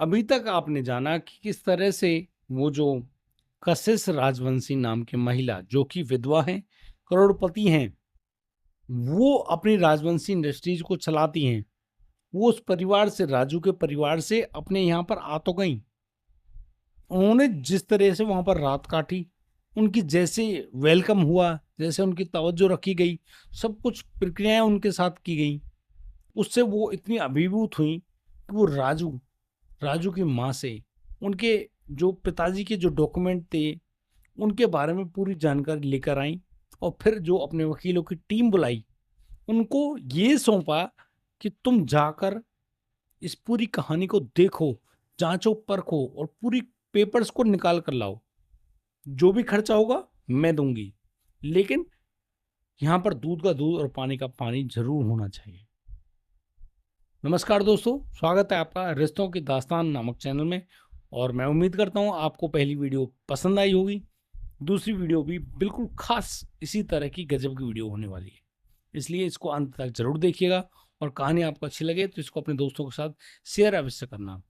अभी तक आपने जाना कि किस तरह से वो जो कशिश राजवंशी नाम की महिला जो कि विधवा हैं, करोड़पति हैं, वो अपनी राजवंशी इंडस्ट्रीज को चलाती हैं। वो उस परिवार से, राजू के परिवार से अपने यहाँ पर आ तो गई। उन्होंने जिस तरह से वहां पर रात काटी, उनकी जैसे वेलकम हुआ, जैसे उनकी तवज्जो रखी गई, सब कुछ प्रक्रियाएं उनके साथ की गई, उससे वो इतनी अभिभूत हुई कि वो राजू राजू की माँ से उनके जो पिताजी के जो डॉक्यूमेंट थे उनके बारे में पूरी जानकारी लेकर आई। और फिर जो अपने वकीलों की टीम बुलाई, उनको ये सौंपा कि तुम जाकर इस पूरी कहानी को देखो, जांचो परखो और पूरी पेपर्स को निकाल कर लाओ। जो भी खर्चा होगा मैं दूंगी, लेकिन यहां पर दूध का दूध और पानी का पानी जरूर होना चाहिए। नमस्कार दोस्तों, स्वागत है आपका रिश्तों की दास्तान नामक चैनल में। और मैं उम्मीद करता हूं आपको पहली वीडियो पसंद आई होगी। दूसरी वीडियो भी बिल्कुल खास इसी तरह की गजब की वीडियो होने वाली है, इसलिए इसको अंत तक जरूर देखिएगा। और कहानी आपको अच्छी लगे तो इसको अपने दोस्तों के साथ शेयर अवश्य करना।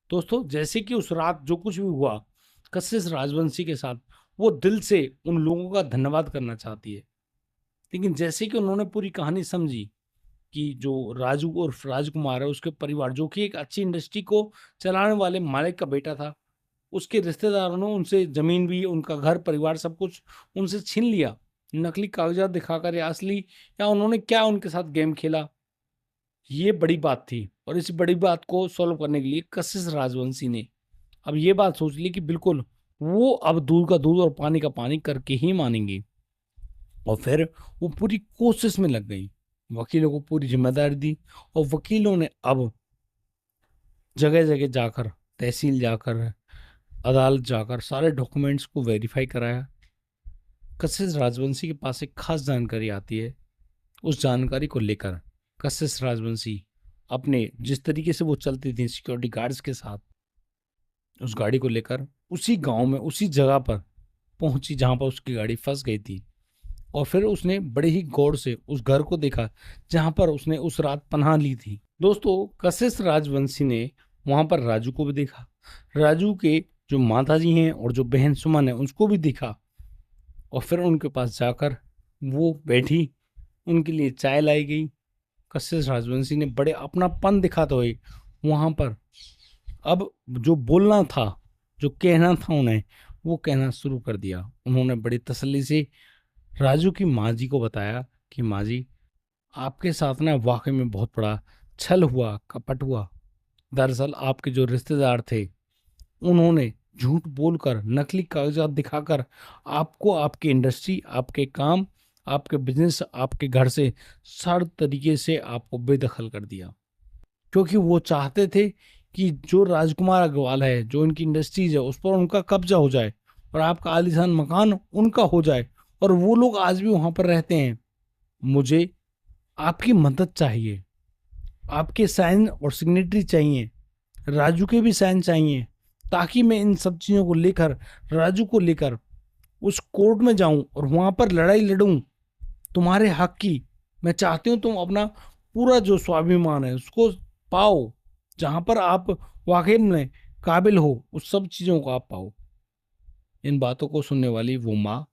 दोस्तों, जैसे कि उस रात जो कुछ भी हुआ कशिश राजवंशी के साथ, वो दिल से उन लोगों का धन्यवाद करना चाहती है। लेकिन जैसे कि उन्होंने पूरी कहानी समझी कि जो राजू और राजकुमार है, उसके परिवार जो कि एक अच्छी इंडस्ट्री को चलाने वाले मालिक का बेटा था, उसके रिश्तेदारों ने उनसे जमीन भी, उनका घर परिवार सब कुछ उनसे छीन लिया, नकली कागजात दिखाकर या असली, या उन्होंने क्या उनके साथ गेम खेला, ये बड़ी बात थी। और इस बड़ी बात को सॉल्व करने के लिए कशिश राजवंशी ने अब ये बात सोच ली कि बिल्कुल वो अब दूध का दूध और पानी का पानी करके ही मानेंगे। और फिर वो पूरी कोशिश में लग गई, वकीलों को पूरी जिम्मेदारी दी। और वकीलों ने अब जगह जगह जाकर, तहसील जाकर, अदालत जाकर सारे डॉक्यूमेंट्स को वेरीफाई कराया। कशिश राजवंशी के पास एक खास जानकारी आती है। उस जानकारी को लेकर कशिश राजवंशी अपने जिस तरीके से वो चलती थी सिक्योरिटी गार्ड्स के साथ, उस गाड़ी को लेकर उसी गांव में, उसी जगह पर पहुंची जहां पर उसकी गाड़ी फंस गई थी। और फिर उसने बड़े ही गौर से उस घर को देखा जहां पर उसने उस रात पनाह ली थी। दोस्तों, कशिश राजवंशी ने वहां पर राजू को भी देखा, राजू के जो माता जी हैं और जो बहन सुमन है उसको भी देखा। और फिर उनके पास जाकर वो बैठी, उनके लिए चाय लाई गई। कशिश राजवंशी ने बड़े अपनापन दिखाते हुए वहां पर अब जो बोलना था, जो कहना था उन्हें, वो कहना शुरू कर दिया। उन्होंने बड़ी तसल्ली से राजू की माँ जी को बताया कि माँ जी, आपके साथ ना वाकई में बहुत बड़ा छल हुआ, कपट हुआ। दरअसल आपके जो रिश्तेदार थे, उन्होंने झूठ बोलकर, नकली कागजात दिखाकर आपको, आपकी इंडस्ट्री, आपके काम, आपके बिजनेस, आपके घर से हर तरीके से आपको बेदखल कर दिया, क्योंकि वो चाहते थे कि जो राजकुमार अग्रवाल है, जो इनकी इंडस्ट्रीज है, उस पर उनका कब्जा हो जाए और आपका आलीशान मकान उनका हो जाए। और वो लोग आज भी वहां पर रहते हैं। मुझे आपकी मदद चाहिए, आपके साइन और सिग्नेटरी चाहिए, राजू के भी साइन चाहिए, ताकि मैं इन सब चीजों को लेकर, राजू को लेकर उस कोर्ट में जाऊं और वहां पर लड़ाई लड़ूं तुम्हारे हक की। मैं चाहती हूं तुम अपना पूरा जो स्वाभिमान है उसको पाओ, जहां पर आप वाकई में काबिल हो, उस सब चीजों को आप पाओ। इन बातों को सुनने वाली वो माँ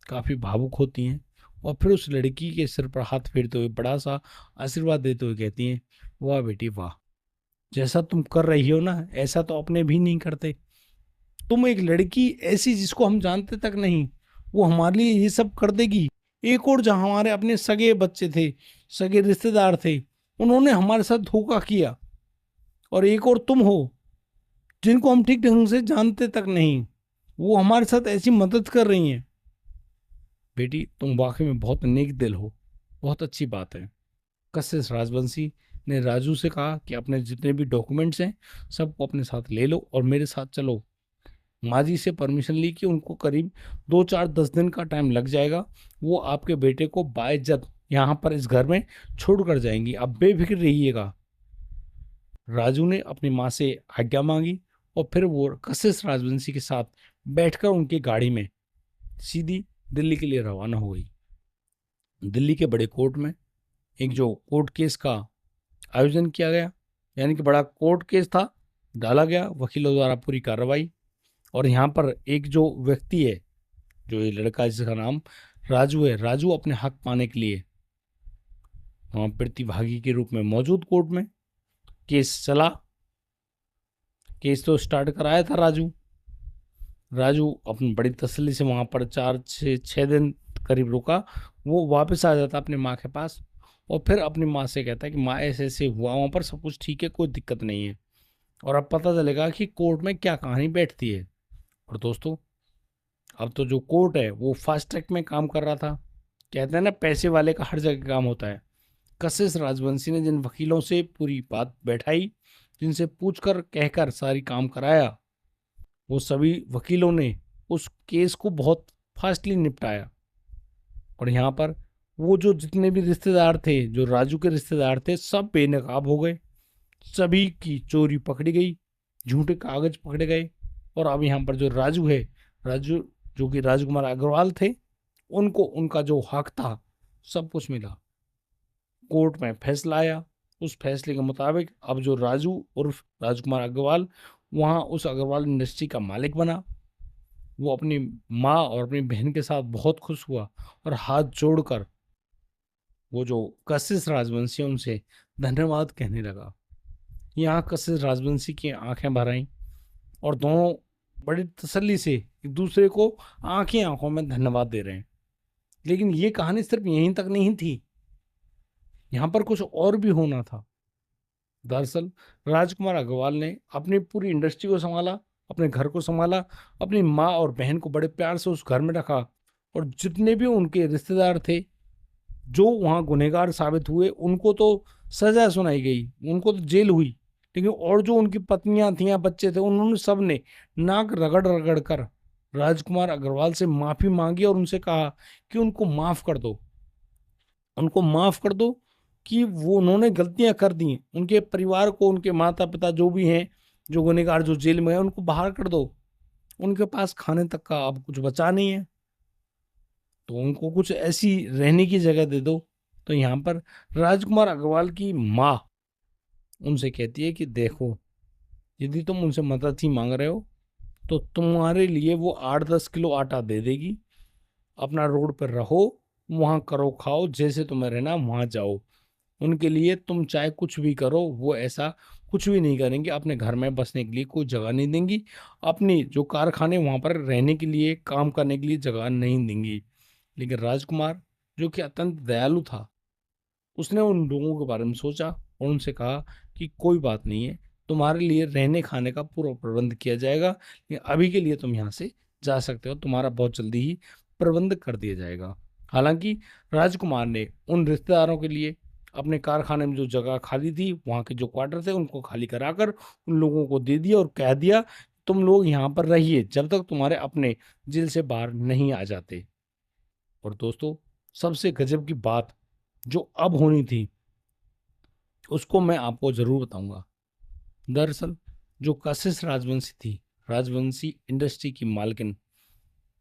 काफी भावुक होती हैं और फिर उस लड़की के सिर पर हाथ फेरते हुए बड़ा सा आशीर्वाद देते हुए कहती हैं, वाह बेटी वाह, जैसा तुम कर रही हो ना, ऐसा तो अपने भी नहीं करते। तुम एक लड़की ऐसी जिसको हम जानते तक नहीं, वो हमारे लिए ये सब कर देगी। एक और जहां हमारे अपने सगे बच्चे थे, सगे रिश्तेदार थे, उन्होंने हमारे साथ धोखा किया। और एक और तुम हो जिनको हम ठीक ढंग से जानते तक नहीं, वो हमारे साथ ऐसी मदद कर रही हैं। बेटी, तुम वाकई में बहुत नेक दिल हो, बहुत अच्छी बात है। कशिश राजवंशी ने राजू से कहा कि अपने जितने भी डॉक्यूमेंट्स हैं सबको अपने साथ ले लो और मेरे साथ चलो। माँ जी से परमिशन ली कि उनको करीब 2 4 10 दिन का टाइम लग जाएगा। वो आपके बेटे को बाइज्जत यहाँ पर इस घर में छोड़ कर जाएंगी, आप बेफिक्र रहिएगा। राजू ने अपनी माँ से आज्ञा मांगी और फिर वो कशिश राजवंशी के साथ बैठकर उनकी गाड़ी में सीधी दिल्ली के लिए रवाना हो गई। दिल्ली के बड़े कोर्ट में एक जो कोर्ट केस का आयोजन किया गया, यानी कि बड़ा कोर्ट केस था, डाला गया वकीलों द्वारा पूरी कार्रवाई। और यहाँ पर एक जो व्यक्ति है, जो ये लड़का जिसका नाम राजू है, राजू अपने हक पाने के लिए वहाँ प्रतिभागी के रूप में मौजूद कोर्ट में। केस चला, केस तो स्टार्ट कराया था राजू। राजू अपनी बड़ी तसल्ली से वहाँ पर 4 से 6 दिन करीब रुका। वो वापस आ जाता अपनी माँ के पास और फिर अपनी माँ से कहता है कि माँ ऐसे ऐसे हुआ, वहाँ पर सब कुछ ठीक है, कोई दिक्कत नहीं है। और अब पता चलेगा कि कोर्ट में क्या कहानी बैठती है। और दोस्तों, अब तो जो कोर्ट है वो फास्ट ट्रैक में काम कर रहा था। कहते हैं ना, पैसे वाले का हर जगह काम होता है। कशिश राजवंशी ने जिन वकीलों से पूरी बात बैठाई, जिनसे पूछकर कहकर सारी काम कराया, वो सभी वकीलों ने उस केस को बहुत फास्टली निपटाया। और यहाँ पर वो जो जितने भी रिश्तेदार थे, जो राजू के रिश्तेदार थे, सब बेनकाब हो गए। सभी की चोरी पकड़ी गई, झूठे कागज पकड़े गए। और अब यहाँ पर जो राजू है, राजू जो कि राजकुमार अग्रवाल थे, उनको उनका जो हक था सब कुछ मिला। कोर्ट में फैसला आया। उस फैसले के मुताबिक अब जो राजू उर्फ राजकुमार अग्रवाल वहाँ उस अग्रवाल इंडस्ट्री का मालिक बना। वो अपनी माँ और अपनी बहन के साथ बहुत खुश हुआ और हाथ जोड़कर वो जो कशिश राजवंशी उनसे धन्यवाद कहने लगा। यहाँ कशिश राजवंशी की आंखें भर आईं और दोनों बड़ी तसल्ली से एक दूसरे को आंखें आंखों में धन्यवाद दे रहे हैं। लेकिन ये कहानी सिर्फ यहीं तक नहीं थी, यहाँ पर कुछ और भी होना था। दरअसल राजकुमार अग्रवाल ने अपनी पूरी इंडस्ट्री को संभाला, अपने घर को संभाला, अपनी माँ और बहन को बड़े प्यार से उस घर में रखा। और जितने भी उनके रिश्तेदार थे जो वहाँ गुनहगार साबित हुए, उनको तो सजा सुनाई गई, उनको तो जेल हुई। लेकिन और जो उनकी पत्नियां थी या बच्चे थे, उन्होंने सब ने नाक रगड़ रगड़ कर राजकुमार अग्रवाल से माफी मांगी और उनसे कहा कि उनको माफ कर दो, उनको माफ कर दो, कि वो उन्होंने गलतियां कर दी। उनके परिवार को, उनके माता पिता जो भी हैं, जो गुनहगार जो जेल में है, उनको बाहर कर दो। उनके पास खाने तक का अब कुछ बचा नहीं है, तो उनको कुछ ऐसी रहने की जगह दे दो। तो यहाँ पर राजकुमार अग्रवाल की माँ उनसे कहती है कि देखो, यदि तुम उनसे मदद ही मांग रहे हो तो तुम्हारे लिए वो 8-10 किलो आटा दे देगी। अपना रोड पर रहो, वहाँ करो खाओ, जैसे तुम्हें रहना वहाँ जाओ। उनके लिए तुम चाहे कुछ भी करो, वो ऐसा कुछ भी नहीं करेंगे। अपने घर में बसने के लिए कोई जगह नहीं देंगी, अपनी जो कारखाने वहाँ पर रहने के लिए, काम करने के लिए जगह नहीं देंगी। लेकिन राजकुमार, जो कि अत्यंत दयालु था, उसने उन लोगों के बारे में सोचा और उनसे कहा कि कोई बात नहीं है, तुम्हारे लिए रहने खाने का पूरा प्रबंध किया जाएगा, लेकिन अभी के लिए तुम यहाँ से जा सकते हो, तुम्हारा बहुत जल्दी ही प्रबंध कर दिया जाएगा। हालांकि राजकुमार ने उन रिश्तेदारों के लिए अपने कारखाने में जो जगह खाली थी, वहाँ के जो क्वार्टर थे, उनको खाली कराकर उन लोगों को दे दिया और कह दिया, तुम लोग यहाँ पर रहिए जब तक तुम्हारे अपने जेल से बाहर नहीं आ जाते। और दोस्तों, सबसे गजब की बात जो अब होनी थी, उसको मैं आपको जरूर बताऊंगा। दरअसल जो कशिश राजवंशी थी, राजवंशी इंडस्ट्री की मालकिन,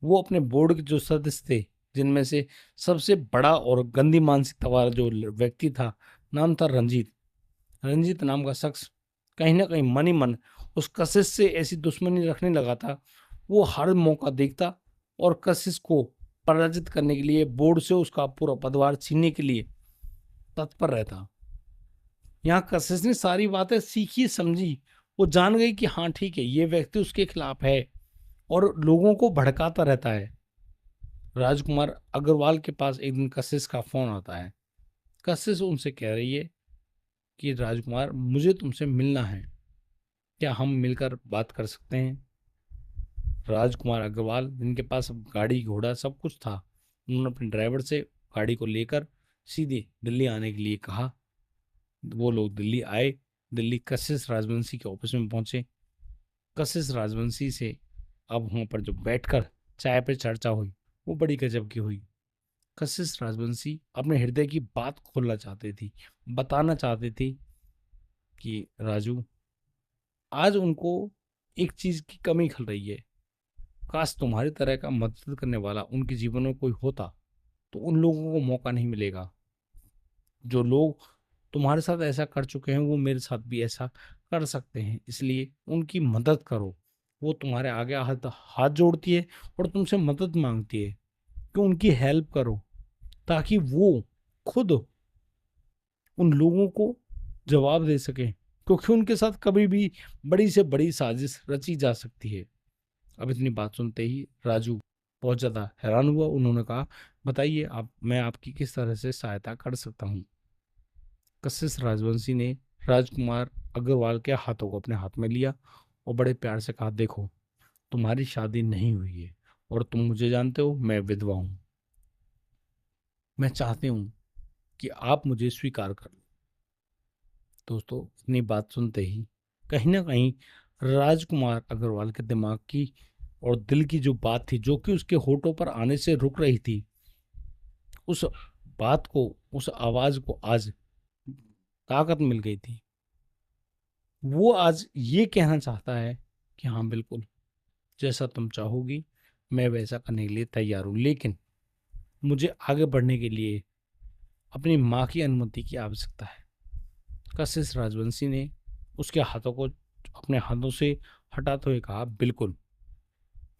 वो अपने बोर्ड के जो सदस्य थे, जिनमें से सबसे बड़ा और गंदी मानसिकता वाला जो व्यक्ति था, नाम था रंजीत। रंजीत नाम का शख्स कहीं ना कहीं मन ही मन उस कशिश से ऐसी दुश्मनी रखने लगा था। वो हर मौका देखता और कशिश को पराजित करने के लिए, बोर्ड से उसका पूरा पदभार छीनने के लिए तत्पर रहता। यहाँ कशिश ने सारी बातें सीखी समझी। वो जान गई कि हाँ ठीक है, ये व्यक्ति उसके खिलाफ है और लोगों को भड़काता रहता है। राजकुमार अग्रवाल के पास एक दिन कशिश का फोन आता है। कशिश उनसे कह रही है कि राजकुमार, मुझे तुमसे मिलना है, क्या हम मिलकर बात कर सकते हैं? राजकुमार अग्रवाल, जिनके पास अब गाड़ी घोड़ा सब कुछ था, उन्होंने अपने ड्राइवर से गाड़ी को लेकर सीधे दिल्ली आने के लिए कहा। वो लोग दिल्ली आए। दिल्ली कशिश राजवंशी के ऑफिस में पहुंचे। कशिश राजवंशी से अब वहाँ पर जो बैठकर चाय पे चर्चा हुई, वो बड़ी गजब की हुई। कशिश राजवंशी अपने हृदय की बात खोलना चाहती थी, बताना चाहती थी कि राजू, आज उनको एक चीज की कमी खल रही है। काश तुम्हारी तरह का मदद करने वाला उनके जीवन में कोई होता, तो उन लोगों को मौका नहीं मिलेगा। जो लोग तुम्हारे साथ ऐसा कर चुके हैं, वो मेरे साथ भी ऐसा कर सकते हैं, इसलिए उनकी मदद करो। वो तुम्हारे आगे हाथ हाथ जोड़ती है और तुमसे मदद मांगती है कि उनकी हेल्प करो, ताकि वो खुद उन लोगों को जवाब दे सकें, क्योंकि उनके साथ कभी भी बड़ी से बड़ी साजिश रची जा सकती है। अब इतनी बात सुनते ही राजू बहुत ज़्यादा हैरान हुआ। उन्होंने कहा, बताइए आप, मैं आपकी किस तरह से सहायता कर सकता हूँ। कशिश राजवंशी ने राजकुमार अग्रवाल के हाथों को अपने हाथ में लिया और बड़े प्यार से कहा, देखो, तुम्हारी शादी नहीं हुई है और तुम मुझे जानते हो, मैं विधवा हूँ। मैं चाहती हूँ कि आप मुझे स्वीकार कर लो। दोस्तों, इतनी बात सुनते ही कहीं ना कहीं राजकुमार अग्रवाल के दिमाग की और दिल की जो बात थी, जो कि उसके होठों पर आने से रुक रही थी, उस बात को, उस आवाज को आज ताकत मिल गई थी। वो आज ये कहना चाहता है कि हाँ बिल्कुल, जैसा तुम चाहोगी मैं वैसा करने के लिए तैयार हूँ, लेकिन मुझे आगे बढ़ने के लिए अपनी माँ की अनुमति की आवश्यकता है। कशिश राजवंशी ने उसके हाथों को अपने हाथों से हटाते हुए कहा, बिल्कुल,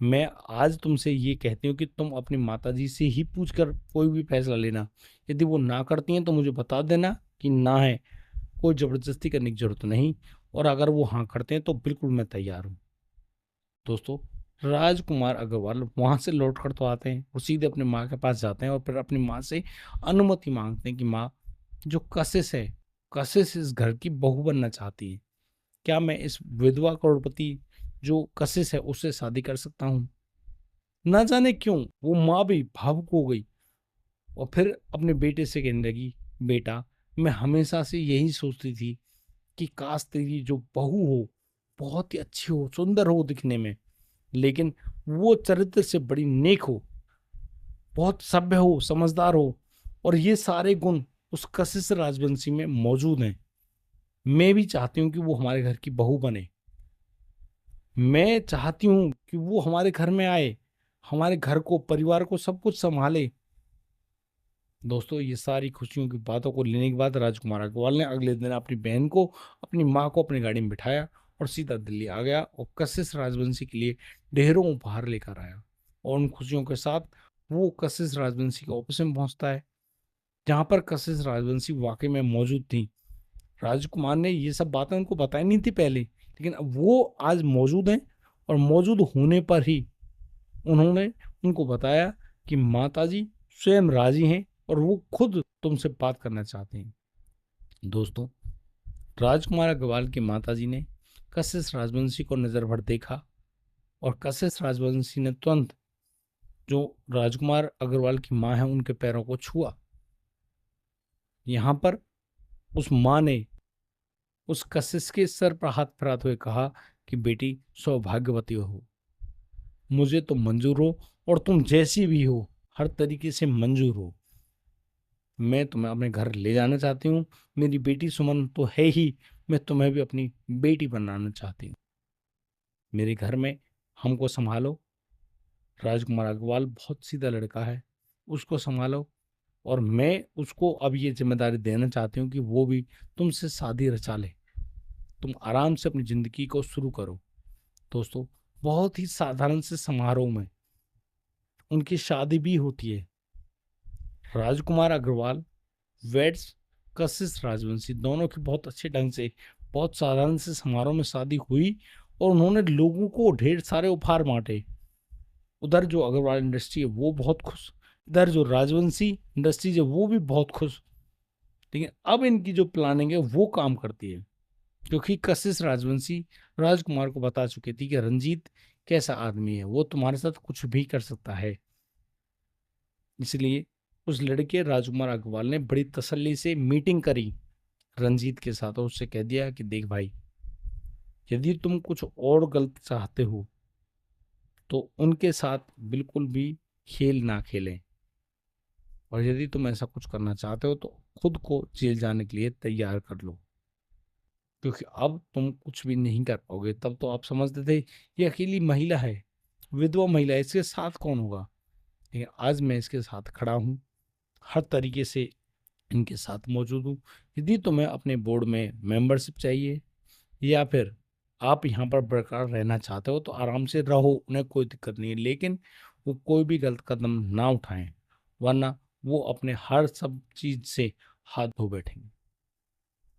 मैं आज तुमसे ये कहती हूँ कि तुम अपनी माताजी से ही पूछकर कोई भी फैसला लेना। यदि वो ना करती हैं तो मुझे बता देना कि ना है, कोई जबरदस्ती करने की जरूरत नहीं, और अगर वो हाँ करते हैं तो बिल्कुल मैं तैयार हूँ। दोस्तों, राजकुमार अग्रवाल वहां से लौट कर तो आते हैं और सीधे अपने माँ के पास जाते हैं और फिर अपनी माँ से अनुमति मांगते हैं कि माँ, जो कशिश है, कशिश इस घर की बहू बनना चाहती है, क्या मैं इस विधवा करोड़पति जो कशिश है उससे शादी कर सकता हूँ। ना जाने क्यों वो माँ भी भावुक हो गई और फिर अपने बेटे से कहने लगी, बेटा, मैं हमेशा से यही सोचती थी कि काश तेरी जो बहू हो बहुत ही अच्छी हो, सुंदर हो दिखने में, लेकिन वो चरित्र से बड़ी नेक हो, बहुत सभ्य हो, समझदार हो, और ये सारे गुण उस कशिश राजवंशी में मौजूद हैं। मैं भी चाहती हूँ कि वो हमारे घर की बहू बने। मैं चाहती हूँ कि वो हमारे घर में आए, हमारे घर को, परिवार को, सब कुछ संभाले। दोस्तों, ये सारी खुशियों की बातों को लेने के बाद राजकुमार अग्रवाल ने अगले दिन अपनी बहन को, अपनी माँ को अपनी गाड़ी में बिठाया और सीधा दिल्ली आ गया और कशिश राजवंशी के लिए ढेरों उपहार लेकर आया। और उन खुशियों के साथ वो कशिश राजवंशी के ऑफिस में पहुंचता है, जहां पर कशिश राजवंशी वाकई में मौजूद थी। राजकुमार ने ये सब बातें उनको बताई नहीं थी पहले, लेकिन अब वो आज मौजूद हैं, और मौजूद होने पर ही उन्होंने उनको बताया कि माताजी स्वयं राजी हैं और वो खुद तुमसे बात करना चाहते हैं। दोस्तों, राजकुमार अग्रवाल की माताजी ने कशिश राजवंशी को नजर भर देखा और कशिश राजवंशी ने तुरंत जो राजकुमार अग्रवाल की माँ है उनके पैरों को छुआ। यहाँ पर उस माँ ने उस कशिश के सर पर हाथ फिराते हुए कहा कि बेटी, सौभाग्यवती हो, मुझे तो मंजूर हो, और तुम जैसी भी हो हर तरीके से मंजूर हो। मैं तुम्हें अपने घर ले जाना चाहती हूँ। मेरी बेटी सुमन तो है ही, मैं तुम्हें भी अपनी बेटी बनाना चाहती हूँ। मेरे घर में हमको संभालो। राजकुमार अग्रवाल बहुत सीधा लड़का है, उसको संभालो, और मैं उसको अब ये जिम्मेदारी देना चाहती हूँ कि वो भी तुमसे शादी रचा ले, तुम आराम से अपनी जिंदगी को शुरू करो। दोस्तों, बहुत ही साधारण से समारोह में उनकी शादी भी होती है। राजकुमार अग्रवाल वेड्स कशिश राजवंशी, दोनों की बहुत अच्छे ढंग से, बहुत साधारण से समारोह में शादी हुई और उन्होंने लोगों को ढेर सारे उपहार बांटे। उधर जो अग्रवाल इंडस्ट्री है वो बहुत खुश, इधर जो राजवंशी इंडस्ट्रीज है वो भी बहुत खुश। लेकिन अब इनकी जो प्लानिंग है वो काम करती है, क्योंकि कशिश राजवंशी राजकुमार को बता चुकी थी कि रंजीत कैसा आदमी है, वो तुम्हारे साथ कुछ भी कर सकता है। इसलिए उस लड़के राजकुमार अग्रवाल ने बड़ी तसल्ली से मीटिंग करी रंजीत के साथ और उससे कह दिया कि देख भाई, यदि तुम कुछ और गलत चाहते हो तो उनके साथ बिल्कुल भी खेल ना खेलें, और यदि तुम ऐसा कुछ करना चाहते हो तो खुद को जेल जाने के लिए तैयार कर लो, क्योंकि अब तुम कुछ भी नहीं कर पाओगे। तब तो आप समझते थे ये अकेली महिला है, विधवा महिला है, इसके साथ कौन होगा, लेकिन आज मैं इसके साथ खड़ा हूँ, हर तरीके से इनके साथ मौजूद हूँ। यदि तुम्हें अपने बोर्ड में मेंबरशिप चाहिए या फिर आप यहाँ पर बरकरार रहना चाहते हो तो आराम से रहो, उन्हें कोई दिक्कत नहीं है, लेकिन वो कोई भी गलत कदम ना उठाएं, वरना वो अपने हर सब चीज से हाथ धो बैठेंगे।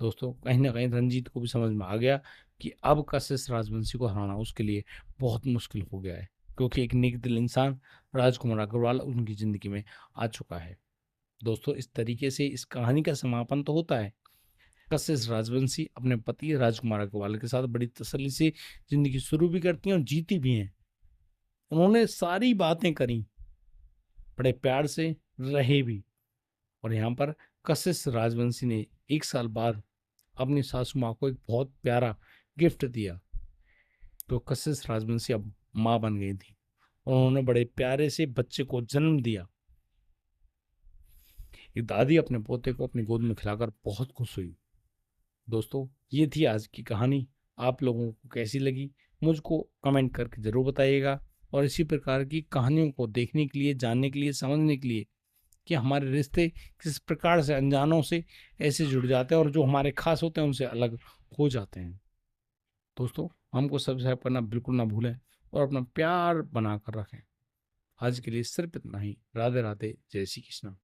दोस्तों कहीं ना कहीं रंजीत को भी समझ में आ गया कि अब कशिश राजवंशी को हराना उसके लिए बहुत मुश्किल हो गया है, क्योंकि एक नेक दिल इंसान राजकुमार अग्रवाल उनकी जिंदगी में आ चुका है। दोस्तों इस तरीके से इस कहानी का समापन तो होता है। कशिश राजवंशी अपने पति राजकुमार अग्रवाल के साथ बड़ी तसल्ली से जिंदगी शुरू भी करती हैं और जीती भी हैं। उन्होंने सारी बातें करी, बड़े प्यार से रहे भी। और यहाँ पर कशिश राजवंशी ने 1 साल बाद अपनी सासू माँ को एक बहुत प्यारा गिफ्ट दिया। तो कशिश राजवंशी अब माँ बन गई थी और उन्होंने बड़े प्यारे से बच्चे को जन्म दिया। एक दादी अपने पोते को अपनी गोद में खिलाकर बहुत खुश हुई। दोस्तों ये थी आज की कहानी। आप लोगों को कैसी लगी मुझको कमेंट करके जरूर बताइएगा। और इसी प्रकार की कहानियों को देखने के लिए, जानने के लिए, समझने के लिए कि हमारे रिश्ते किस प्रकार से अनजानों से ऐसे जुड़ जाते हैं और जो हमारे खास होते हैं उनसे अलग हो जाते हैं। दोस्तों हमको सब्सक्राइब करना बिल्कुल ना भूलें और अपना प्यार बना कर रखें। आज के लिए सिर्फ इतना ही। राधे राधे, जय श्री कृष्ण।